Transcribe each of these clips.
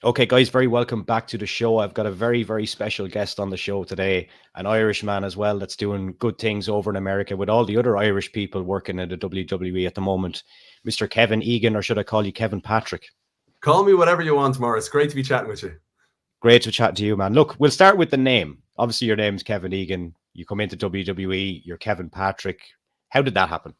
Okay, guys, very welcome back to the show. I've got a very, very special guest on the show today, an Irish man as well that's doing good things over in America with all the other Irish people working in the WWE at the moment. Mr. Kevin Egan, or should I call you Kevin Patrick? Call me whatever you want, Morris. Great to be chatting with you. Great to chat to you, man. Look, we'll start with the name. Obviously, your name's Kevin Egan. You come into WWE, you're Kevin Patrick. How did that happen?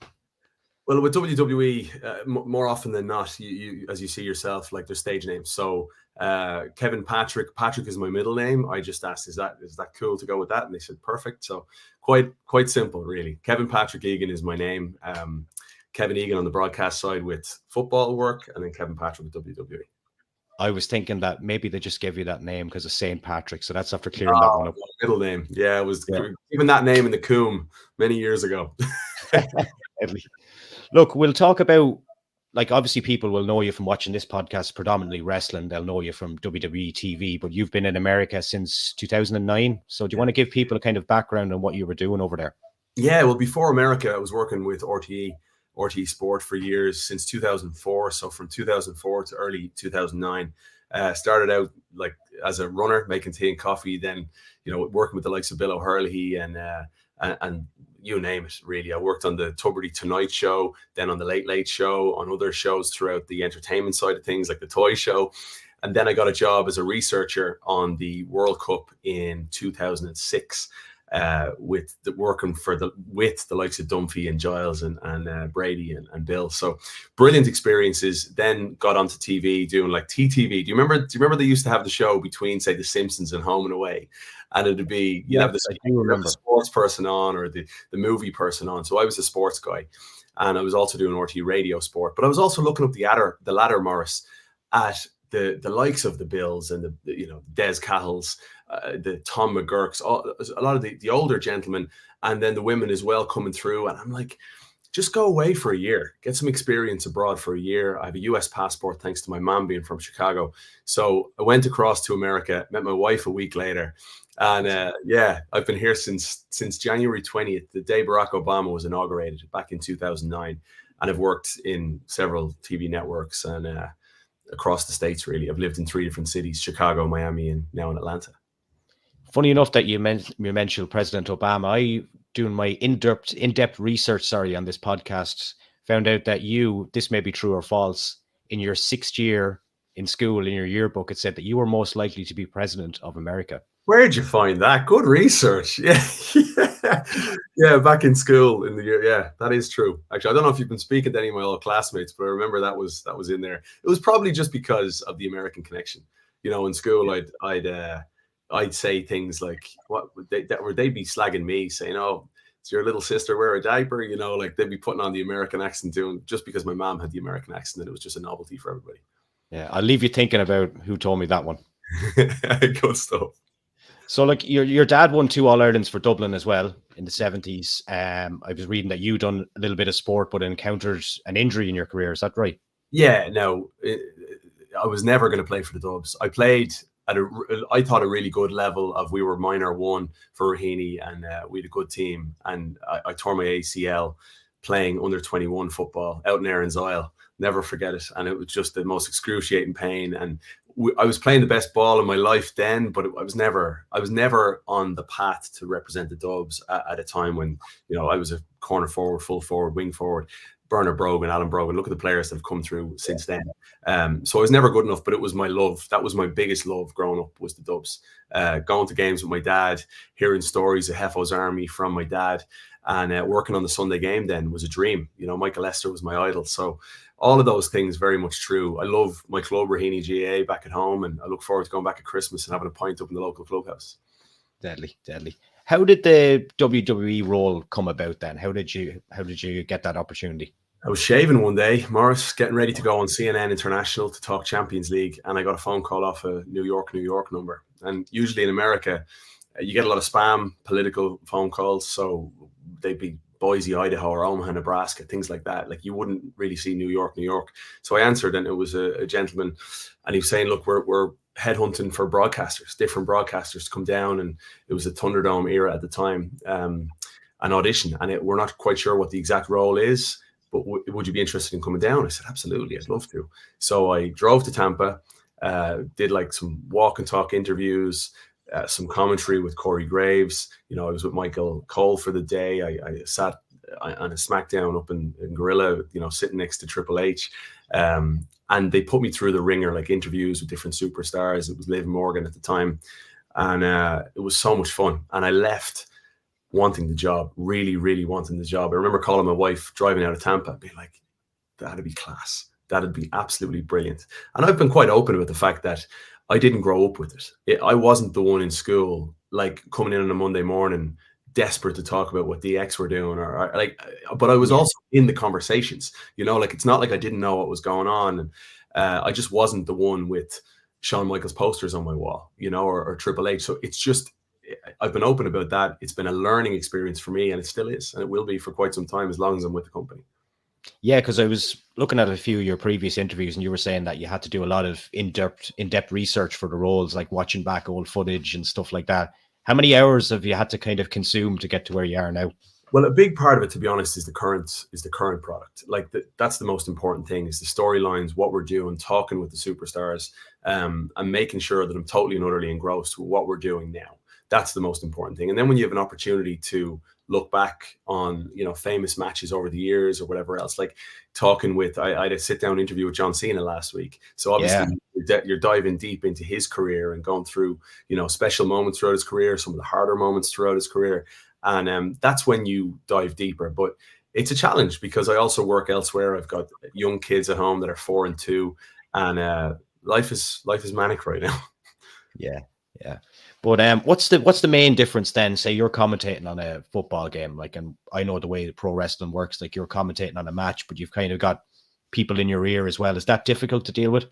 Well, with WWE, more often than not, you as you see yourself, like their stage names. So Kevin Patrick is my middle name. I just asked, is that cool to go with that? And they said perfect. So quite simple, really. Kevin Patrick Egan is my name. Kevin Egan on the broadcast side with football work, and then Kevin Patrick with WWE. I was thinking that maybe they just gave you that name because of St. Patrick. So that's after clearing that one up. Middle name. Yeah, it was even that name in the Coombe many years ago. Look, we'll talk about, like, obviously people will know you from watching this podcast, predominantly wrestling. They'll know you from WWE TV, but you've been in America since 2009. So do you want to give people a kind of background on what you were doing over there? Yeah, well, before America, I was working with RTE Sport for years, since 2004. So from 2004 to early 2009, started out like as a runner, making tea and coffee. Then, working with the likes of Bill O'Hurley and you name it, really. I worked on the Tubridy Tonight Show, then on the Late Late Show, on other shows throughout the entertainment side of things, like the Toy Show. And then I got a job as a researcher on the World Cup in 2006. With the likes of Dunphy and Giles and Brady and Bill. So brilliant experiences. Then got onto TV doing like TTV. Do you remember they used to have the show between, say, The Simpsons and Home and Away, and it'd be have the sports person on or the movie person on. So I was a sports guy, and I was also doing RT Radio Sport. But I was also looking up the ladder, Morris, at the likes of the Bills and the Des Cattles, the Tom McGurks, a lot of the older gentlemen, and then the women as well coming through. And I'm like, just go away for a year, get some experience abroad for a year. I have a US passport thanks to my mom being from Chicago. So I went across to America, met my wife a week later. And I've been here since January 20th, the day Barack Obama was inaugurated back in 2009. And I've worked in several TV networks and across the States, really. I've lived in 3 different cities, Chicago, Miami, and now in Atlanta. Funny enough that you mentioned President Obama. I, doing my in-depth research, on this podcast, found out that this may be true or false, in your 6th year in school, in your yearbook, it said that you were most likely to be president of America. Where'd you find that? Good research. Yeah, back in school in the year. Yeah, that is true. Actually, I don't know if you've been speaking to any of my old classmates, but I remember that was in there. It was probably just because of the American connection. In school, I'd say things like, they'd be slagging me, saying, "Oh, it's your little sister wear a diaper," like they'd be putting on the American accent just because my mom had the American accent, and it was just a novelty for everybody. Yeah, I'll leave you thinking about who told me that one. Good stuff. So, like, your dad won 2 All-Irelands for Dublin as well in the 70s. I was reading that you done a little bit of sport, but encountered an injury in your career. Is that right? Yeah, no, I was never going to play for the Dubs. I played at I thought a really good level of, we were minor 1 for Raheny, and we had a good team. And I tore my ACL playing under 21 football out in Erin's Isle. Never forget it. And it was just the most excruciating pain. And I was playing the best ball in my life then, but I was never on the path to represent the Dubs at a time when, I was a corner forward, full forward, wing forward. Bernard Brogan, Alan Brogan, look at the players that have come through since then. So I was never good enough, but it was my love. That was my biggest love growing up, was the Dubs. Going to games with my dad, hearing stories of Heffo's Army from my dad, and working on the Sunday game then was a dream. Michael Lester was my idol. So all of those things, very much true. I love my club, Raheny GAA, back at home, and I look forward to going back at Christmas and having a pint up in the local clubhouse. Deadly. How did the WWE role come about then? How did you get that opportunity? I was shaving one day, Morris, getting ready to go on CNN International to talk Champions League, and I got a phone call off a New York number. And usually in America, you get a lot of spam political phone calls, so they'd be Boise, Idaho, or Omaha, Nebraska, things like that. Like, you wouldn't really see New York. So I answered, and it was a gentleman, and he was saying, "Look, we're headhunting for different broadcasters to come down," and it was a Thunderdome era at the time, an audition, and we're not quite sure what the exact role is, but would you be interested in coming down? I said, absolutely, I'd love to. So I drove to Tampa, did like some walk and talk interviews, some commentary with Corey Graves. You know, I was with Michael Cole for the day. I sat on a SmackDown up in Gorilla, you know, sitting next to Triple H. And they put me through the ringer, like interviews with different superstars. It was Liv Morgan at the time. And it was so much fun. And I left wanting the job, really, really wanting the job. I remember calling my wife driving out of Tampa, being like, that'd be class. That'd be absolutely brilliant. And I've been quite open about the fact that I didn't grow up with it. I wasn't the one in school, like coming in on a Monday morning, desperate to talk about what DX were doing, or like, but I was also in the conversations, you know, like it's not like I didn't know what was going on. And I just wasn't the one with Shawn Michaels posters on my wall, you know, or Triple H. So it's just, I've been open about that. It's been a learning experience for me, and it still is, and it will be for quite some time as long as I'm with the company. Yeah, because I was looking at a few of your previous interviews, and you were saying that you had to do a lot of in-depth research for the roles, like watching back old footage and stuff like that. How many hours have you had to kind of consume to get to where you are now? Well, a big part of it, to be honest, is the current product. Like that's the most important thing, is the storylines, what we're doing, talking with the superstars, and making sure that I'm totally and utterly engrossed with what we're doing now. That's the most important thing. And then when you have an opportunity to look back on, you know, famous matches over the years or whatever else, like talking with, I had a sit down interview with John Cena last week. So obviously you're diving deep into his career and going through, you know, special moments throughout his career, some of the harder moments throughout his career. And that's when you dive deeper. But it's a challenge because I also work elsewhere. I've got young kids at home that are 4 and 2, and life is manic right now. Yeah. But what's the main difference then? Say you're commentating on a football game, like, and I know the way the pro wrestling works, like you're commentating on a match, but you've kind of got people in your ear as well. Is that difficult to deal with?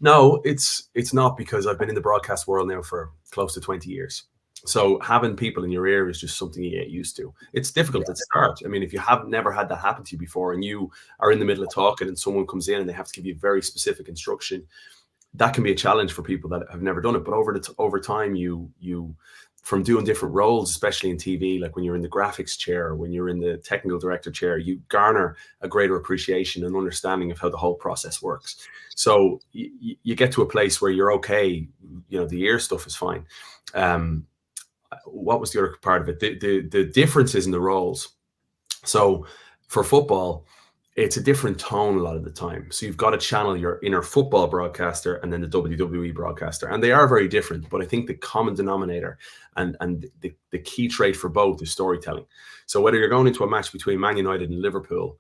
No, it's not, because I've been in the broadcast world now for close to 20 years. So having people in your ear is just something you get used to. It's difficult at start. I mean, if you have never had that happen to you before, and you are in the middle of talking and someone comes in and they have to give you very specific instruction, that can be a challenge for people that have never done it. But over time, you from doing different roles, especially in TV, like when you're in the graphics chair, when you're in the technical director chair, you garner a greater appreciation and understanding of how the whole process works. So you get to a place where you're okay. You know, the ear stuff is fine. What was the other part of it? The differences in the roles. So for football, it's a different tone a lot of the time. So you've got to channel your inner football broadcaster and then the WWE broadcaster. And they are very different, but I think the common denominator and the key trait for both is storytelling. So whether you're going into a match between Man United and Liverpool,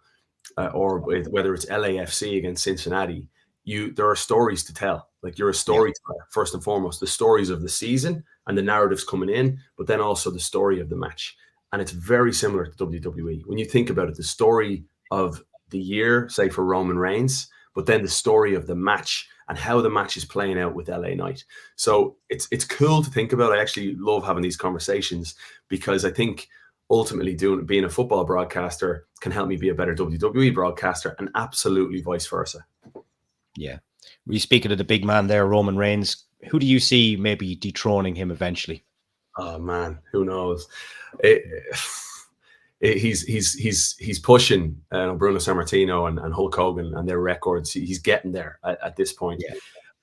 or whether it's LAFC against Cincinnati, there are stories to tell. Like, you're a storyteller, first and foremost, the stories of the season and the narratives coming in, but then also the story of the match. And it's very similar to WWE. When you think about it, the story of the year, say for Roman Reigns, but then the story of the match and how the match is playing out with LA Knight. So it's cool to think about. I actually love having these conversations, because I think ultimately being a football broadcaster can help me be a better WWE broadcaster, and absolutely vice versa. Yeah. Were you speaking of the big man there, Roman Reigns? Who do you see maybe dethroning him eventually? Oh man, who knows? He's pushing Bruno Sammartino and Hulk Hogan and their records. He's getting there at this point. Yeah.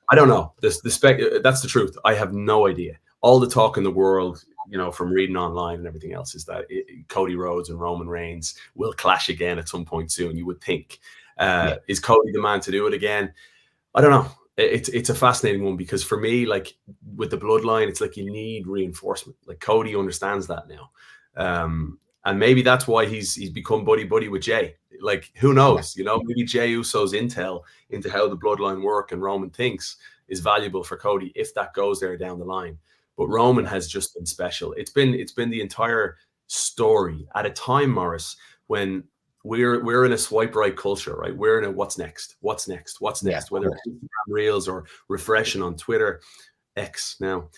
I don't know. That's the truth. I have no idea. All the talk in the world, you know, from reading online and everything else, is that Cody Rhodes and Roman Reigns will clash again at some point soon. You would think. Is Cody the man to do it again? I don't know. It's a fascinating one, because for me, like with the bloodline, it's like you need reinforcement. Like Cody understands that now. And maybe that's why he's become buddy with Jay. Like, who knows? You know, maybe Jay Uso's intel into how the bloodline work and Roman thinks is valuable for Cody if that goes there down the line. But Roman has just been special. It's been the entire story at a time, Morris, when we're in a swipe right culture, right? We're in a what's next, whether it's Instagram Reels or refreshing on Twitter, X now.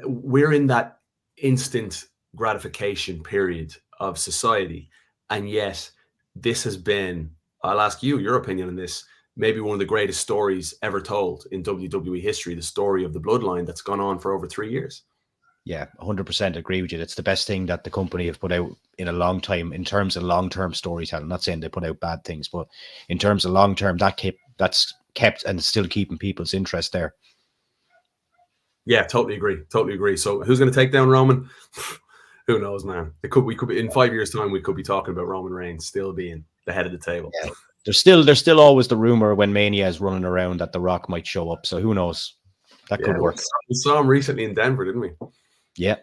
We're in that instant gratification period of society, and yet this has been, I'll ask you your opinion on this, maybe one of the greatest stories ever told in WWE history, the story of the bloodline that's gone on for over 3 years. Yeah, 100% agree with you. It's the best thing that the company have put out in a long time in terms of long-term storytelling. I'm not saying they put out bad things, but in terms of long-term, that's kept and still keeping people's interest there. Yeah, totally agree. So who's going to take down Roman? Who knows, man? We could be in 5 years' time. We could be talking about Roman Reigns still being the head of the table. Yeah. There's still always the rumor when Mania is running around that The Rock might show up. So who knows? That could work. We saw him recently in Denver, didn't we? Yeah.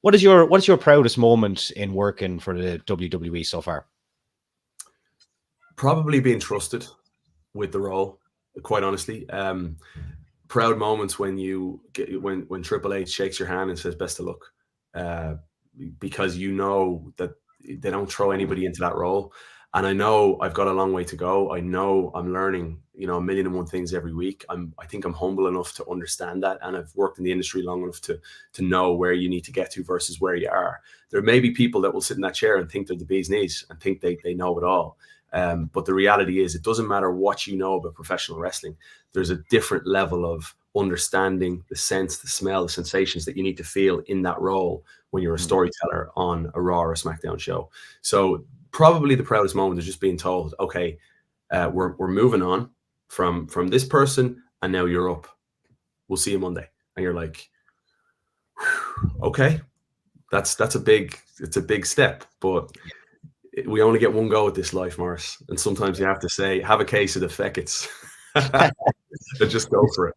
What is your proudest moment in working for the WWE so far? Probably being trusted with the role. Quite honestly, proud moments when when Triple H shakes your hand and says best of luck, because you know that they don't throw anybody into that role. And I know I've got a long way to go. I know I'm learning, a 1,000,001 things every week. I think I'm humble enough to understand that, and I've worked in the industry long enough to know where you need to get to versus where you are. There may be people that will sit in that chair and think they're the bee's knees and think they know it all. But the reality is, it doesn't matter what you know about professional wrestling. There's a different level of understanding, the sense, the smell, the sensations that you need to feel in that role when you're a storyteller on a Raw or a SmackDown show. So probably the proudest moment is just being told, okay, we're moving on from this person, and now you're up. We'll see you Monday. And you're like, okay, it's a big step, but we only get one go at this life, Morris. And sometimes you have to say, have a case of the feckets and just go for it.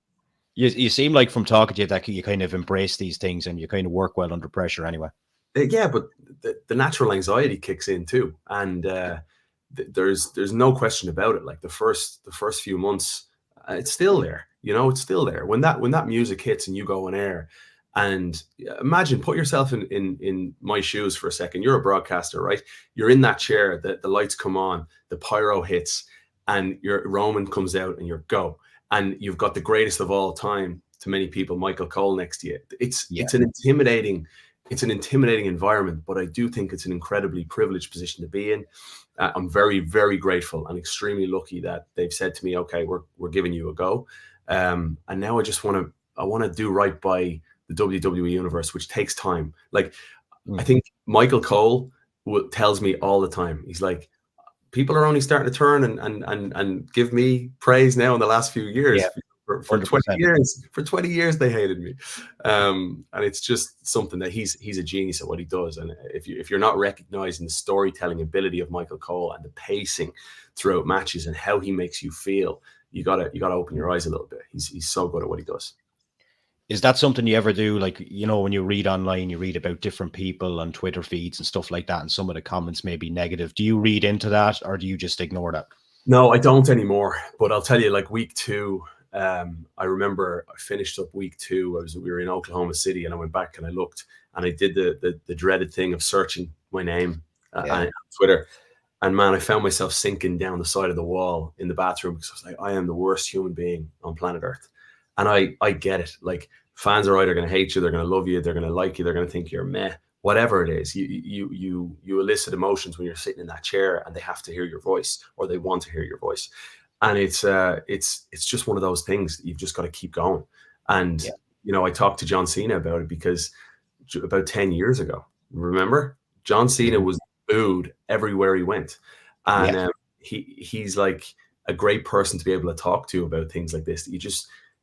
You seem like, from talking to you, that you kind of embrace these things and you kind of work well under pressure anyway. Yeah, but the natural anxiety kicks in too. And there's no question about it. Like the first few months, it's still there. It's still there. When that music hits and you go on air, and imagine, put yourself in my shoes for a second. You're a broadcaster, right? You're in that chair, the lights come on, the pyro hits, and your Roman comes out and you're go. And you've got the greatest of all time, to many people, Michael Cole, next to you. It's an intimidating environment, but I do think it's an incredibly privileged position to be in. I'm very, very grateful and extremely lucky that they've said to me, okay, we're giving you a go. And now I just want to do right by the WWE universe, which takes time. Like, I think Michael Cole tells me all the time, he's like, people are only starting to turn and give me praise now in the last few years. Yeah. For 20 years they hated me, and it's just something that he's a genius at what he does. And if you're not recognizing the storytelling ability of Michael Cole and the pacing throughout matches and how he makes you feel, you gotta open your eyes a little bit. He's so good at what he does. Is that something you ever do? Like, when you read online, you read about different people on Twitter feeds and stuff like that, and some of the comments may be negative. Do you read into that, or do you just ignore that? No, I don't anymore. But I'll tell you, like week 2, I remember I finished up week 2. We were in Oklahoma City, and I went back and I looked, and I did the dreaded thing of searching my name on Twitter. And man, I found myself sinking down the side of the wall in the bathroom, because I was like, I am the worst human being on planet Earth. And I get it. Like, fans are either going to hate you, they're going to love you, they're going to like you, they're going to think you're meh. Whatever it is, you elicit emotions when you're sitting in that chair, and they have to hear your voice, or they want to hear your voice. And it's just one of those things that you've just got to keep going. And I talked to John Cena about it, because about 10 years ago, remember, John Cena was booed everywhere he went, and he's like a great person to be able to talk to about things like this.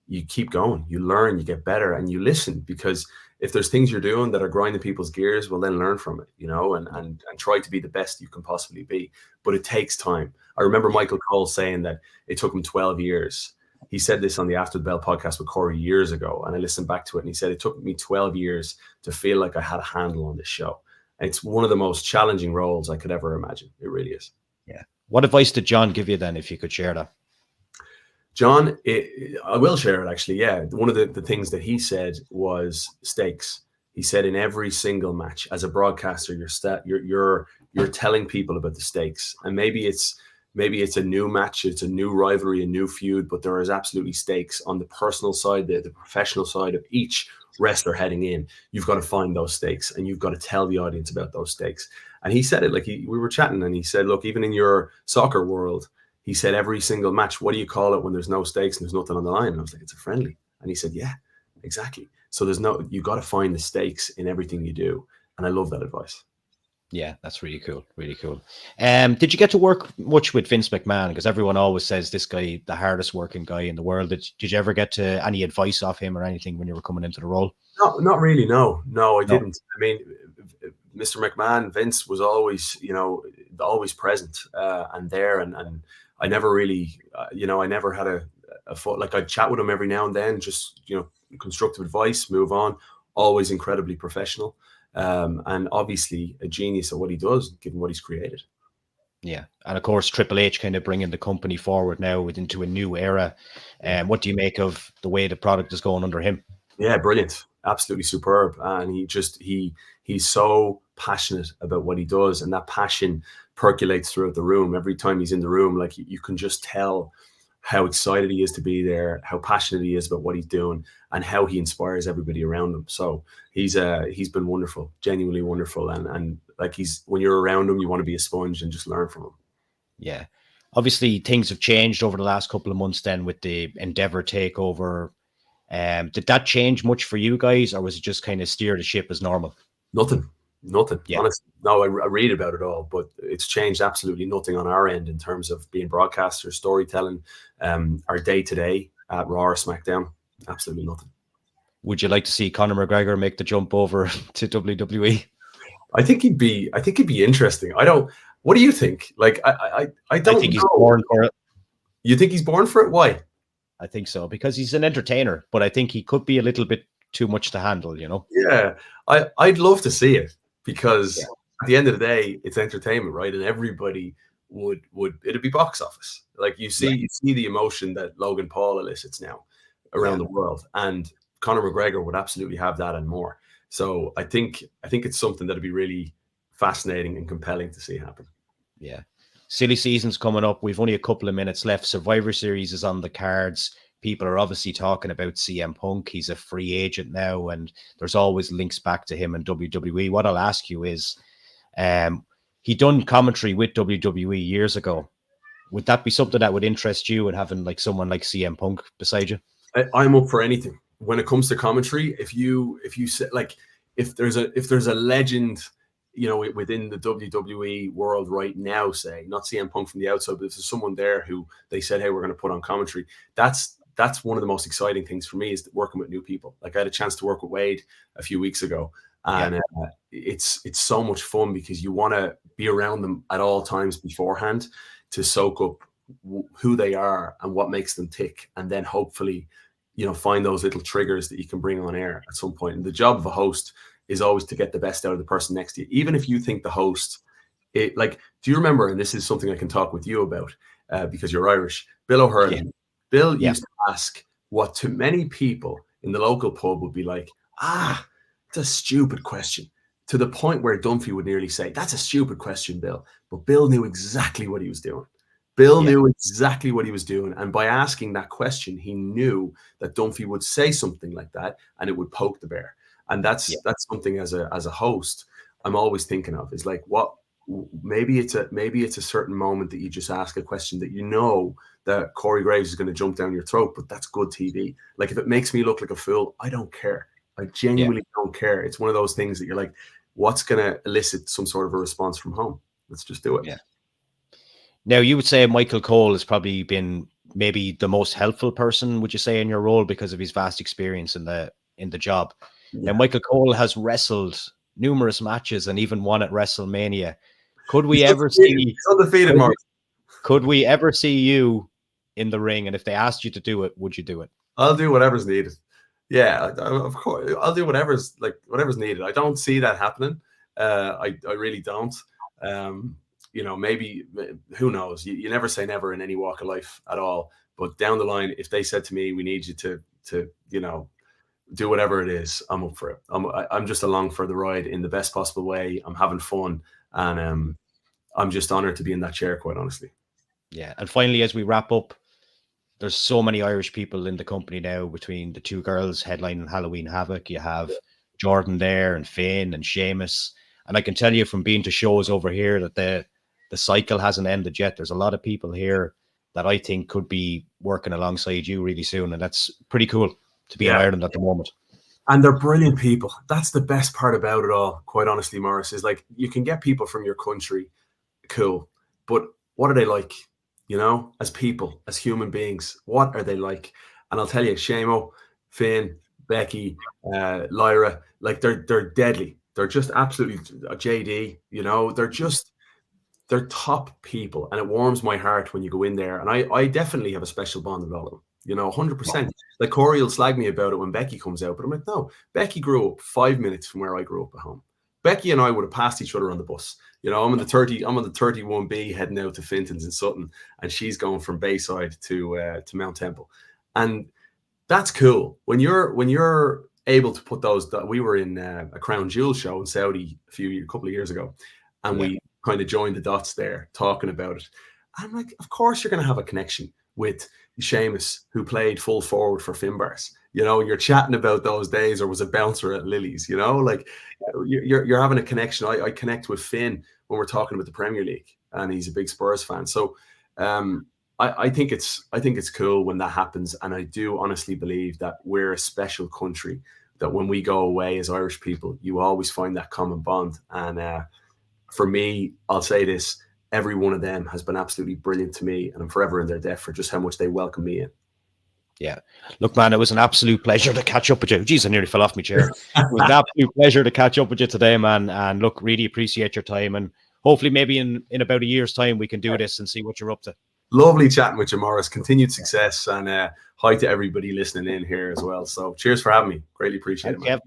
You keep going, you learn, you get better, and you listen, because if there's things you're doing that are grinding people's gears, well, then learn from it, and try to be the best you can possibly be. But it takes time. I remember Michael Cole saying that it took him 12 years. He said this on the After the Bell podcast with Corey years ago, and I listened back to it, and he said, it took me 12 years to feel like I had a handle on this show. And it's one of the most challenging roles I could ever imagine. It really is. Yeah. What advice did John give you then, if you could share that? John, I will share it, actually. Yeah. One of the things that he said was stakes. He said, in every single match, as a broadcaster, you're telling people about the stakes. And maybe it's a new match, it's a new rivalry, a new feud, but there is absolutely stakes on the personal side, the professional side of each wrestler heading in. You've got to find those stakes, and you've got to tell the audience about those stakes. And he said it, like we were chatting, and he said, look, even in your soccer world, he said, every single match, what do you call it when there's no stakes and there's nothing on the line? And I was like, it's a friendly. And he said, yeah, exactly. So you got to find the stakes in everything you do. And I love that advice. Yeah, that's really cool. Really cool. Did you get to work much with Vince McMahon? Because everyone always says this guy, the hardest working guy in the world. Did you ever get to any advice off him or anything when you were coming into the role? No, not really. No, I No. didn't. I mean, Mr. McMahon, Vince was always, always present and there, and I never really, I never had a foot. Like I'd chat with him every now and then, just constructive advice, move on. Always incredibly professional, and obviously a genius at what he does, given what he's created. Yeah, and of course Triple H kind of bringing the company forward now into a new era. What do you make of the way the product is going under him? Yeah, brilliant, absolutely superb, and he's so passionate about what he does, and that passion percolates throughout the room. Every time he's in the room, like you can just tell how excited he is to be there, how passionate he is about what he's doing, and how he inspires everybody around him. So he's been wonderful, genuinely wonderful, and like when you're around him, you want to be a sponge and just learn from him. Yeah, obviously things have changed over the last couple of months. Then with the Endeavor takeover, did that change much for you guys, or was it just kind of steer the ship as normal? Nothing. Yeah. Honestly, no, I read about it all, but it's changed absolutely nothing on our end in terms of being broadcasters, storytelling, our day to day at Raw or SmackDown. Absolutely nothing. Would you like to see Conor McGregor make the jump over to WWE? I think he'd be interesting. What do you think? Like, I don't think he's know. born for it. You think he's born for it? Why? I think so, because he's an entertainer, but I think he could be a little bit too much to handle, Yeah, I'd love to see it, because at the end of the day, it's entertainment, right? And everybody would it'd be box office. Like you see the emotion that Logan Paul elicits now around the world, and Conor McGregor would absolutely have that and more. So I think it's something that'd be really fascinating and compelling to see happen. Yeah. Silly season's coming up. We've only a couple of minutes left. Survivor Series is on the cards. People are obviously talking about CM Punk. He's a free agent now, and there's always links back to him and WWE. What I'll ask you is, he done commentary with WWE years ago. Would that be something that would interest you, and having like someone like CM Punk beside you? I'm up for anything when it comes to commentary. If you say, like, if there's a legend, within the WWE world right now, say, not CM Punk from the outside, but if there's someone there who they said, hey, we're going to put on commentary, that's one of the most exciting things for me, is working with new people. Like I had a chance to work with Wade a few weeks ago, and it's so much fun, because you want to be around them at all times beforehand to soak up who they are and what makes them tick, and then hopefully, find those little triggers that you can bring on air at some point. And the job of a host is always to get the best out of the person next to you, even if you think the host, do you remember, and this is something I can talk with you about, because you're Irish, Bill O'Hurley. Yeah. Bill used to ask what to many people in the local pub would be like, it's a stupid question, to the point where Dunphy would nearly say, that's a stupid question, Bill. But Bill knew exactly what he was doing. Bill knew exactly what he was doing. And by asking that question, he knew that Dunphy would say something like that, and it would poke the bear. And that's something as a host, I'm always thinking of, is like, maybe it's a certain moment that you just ask a question that that Corey Graves is going to jump down your throat, but that's good TV. Like, if it makes me look like a fool, I don't care. I genuinely don't care. It's one of those things that you're like, what's going to elicit some sort of a response from home? Let's just do it. Yeah. Now, you would say Michael Cole has probably been maybe the most helpful person, would you say, in your role, because of his vast experience in the job? Yeah. Now, Michael Cole has wrestled numerous matches and even won at WrestleMania. Could we ever see undefeated, Mark? Could we ever see you in the ring? And if they asked you to do it, would you do it? I'll do whatever's needed. Yeah, of course. I'll do whatever's needed. I don't see that happening. I really don't. Maybe, who knows? You never say never in any walk of life at all. But down the line, if they said to me, we need you to do whatever it is, I'm up for it. I'm just along for the ride in the best possible way. I'm having fun, and I'm just honored to be in that chair, quite honestly. Yeah. And finally, as we wrap up, there's so many Irish people in the company now, between the two girls headlining Halloween Havoc. You have Jordan there, and Finn, and Seamus. And I can tell you from being to shows over here that the cycle hasn't ended yet. There's a lot of people here that I think could be working alongside you really soon. And that's pretty cool to be in Ireland at the moment. And they're brilliant people. That's the best part about it all, quite honestly, Morris, is like you can get people from your country, cool, but what are they like? You know, as people, as human beings, what are they like? And I'll tell you, Shamo, Finn, Becky, Lyra, like they're deadly. They're just absolutely JD. You know, they're top people, and it warms my heart when you go in there. And I definitely have a special bond with all of them. You know, 100%. Like Corey will slag me about it when Becky comes out, but I'm like, no, Becky grew up 5 minutes from where I grew up at home. Becky and I would have passed each other on the bus. You know, I'm on the 31B heading out to Finton's in Sutton, and she's going from Bayside to Mount Temple, and that's cool. When you're able to put those. We were in a Crown Jewel show in Saudi a couple of years ago, and we kind of joined the dots there talking about it. I'm like, of course you're going to have a connection with Seamus, who played full forward for Finbars. You know, you're chatting about those days, or was a bouncer at Lily's. You know, like you're having a connection. I connect with Finn when we're talking about the Premier League, and he's a big Spurs fan. So I think it's cool when that happens, and I do honestly believe that we're a special country. That when we go away as Irish people, you always find that common bond. And for me, I'll say this: every one of them has been absolutely brilliant to me, and I'm forever in their debt for just how much they welcome me in. Yeah. Look, man, it was an absolute pleasure to catch up with you. Jeez, I nearly fell off my chair. It was an absolute pleasure to catch up with you today, man. And look, really appreciate your time. And hopefully maybe in about a year's time, we can do this and see what you're up to. Lovely chatting with you, Morris. Continued success, and hi to everybody listening in here as well. So cheers for having me. Greatly appreciate it, man.